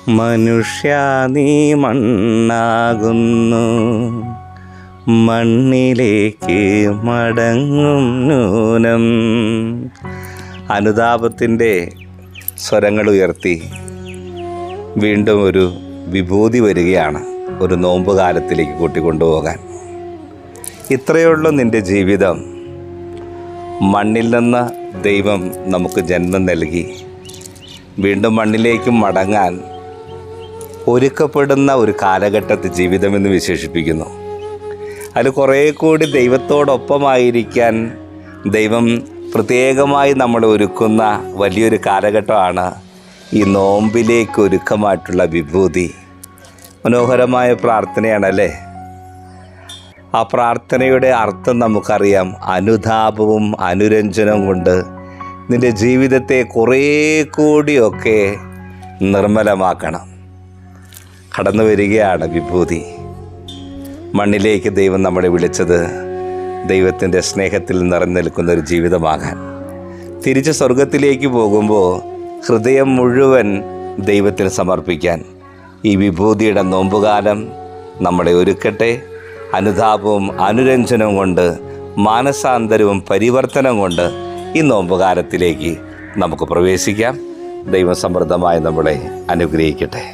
മനുഷ്യ നീ മണ്ണാകുന്നു, മണ്ണിലേക്ക് മടങ്ങും നൂനം. അനുതാപത്തിൻ്റെ സ്വരങ്ങൾ ഉയർത്തി വീണ്ടും ഒരു വിഭൂതി വരികയാണ് ഒരു നോമ്പ് കാലത്തിലേക്ക് കൂട്ടിക്കൊണ്ടുപോകാൻ. ഇത്രയേ ഉള്ളൂ നിൻ്റെ ജീവിതം. മണ്ണിൽ നിന്ന് ദൈവം നമുക്ക് ജന്മം നൽകി. വീണ്ടും മണ്ണിലേക്ക് മടങ്ങാൻ ഒരുക്കപ്പെടുന്ന ഒരു കാലഘട്ടത്തിൽ ജീവിതമെന്ന് വിശേഷിപ്പിക്കുന്നു. അതിൽ കുറേ കൂടി ദൈവത്തോടൊപ്പമായിരിക്കാൻ ദൈവം പ്രത്യേകമായി നമ്മളെ ഒരുക്കുന്ന വലിയൊരു കാലഘട്ടമാണ് ഈ നോമ്പിലേക്ക് ഒരുക്കമായിട്ടുള്ള വിഭൂതി. മനോഹരമായ പ്രാർത്ഥനയാണല്ലേ. ആ പ്രാർത്ഥനയുടെ അർത്ഥം നമുക്കറിയാം. അനുതാപവും അനുരഞ്ജനവും കൊണ്ട് നിൻ്റെ ജീവിതത്തെ കുറേ കൂടിയൊക്കെ നിർമ്മലമാക്കണം. കടന്നു വരികയാണ് വിഭൂതി. മണ്ണിലേക്ക് ദൈവം നമ്മളെ വിളിച്ചത് ദൈവത്തിൻ്റെ സ്നേഹത്തിൽ നിറഞ്ഞു നിൽക്കുന്ന ഒരു ജീവിതമാകാൻ. തിരിച്ച് സ്വർഗത്തിലേക്ക് പോകുമ്പോൾ ഹൃദയം മുഴുവൻ ദൈവത്തിൽ സമർപ്പിക്കാൻ ഈ വിഭൂതിയുടെ നോമ്പുകാലം നമ്മളെ ഒരുക്കട്ടെ. അനുതാപവും അനുരഞ്ജനവും കൊണ്ട്, മാനസാന്തരവും പരിവർത്തനം കൊണ്ട് ഈ നോമ്പുകാലത്തിലേക്ക് നമുക്ക് പ്രവേശിക്കാം. ദൈവം സമൃദ്ധമായി നമ്മളെ അനുഗ്രഹിക്കട്ടെ.